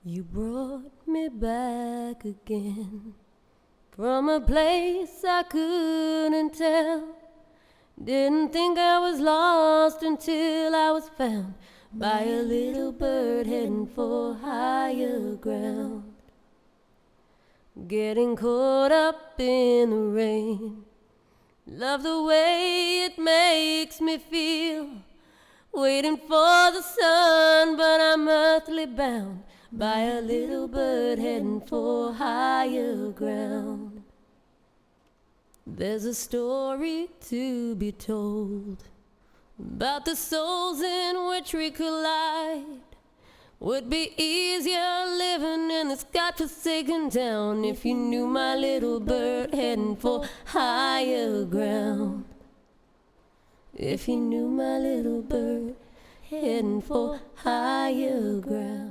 You brought me back again from a place I couldn't tell. Didn't think I was lost until I was found by a little bird heading for higher ground. Getting caught up in the rain, love the way it makes me feel. Waiting for the sun, but I'm earthly bound by a little bird heading for higher ground. There's a story to be told about the souls in which we collide. Would be easier living in this godforsaken town if you knew my little bird heading for higher ground. If you knew my little bird heading for higher ground.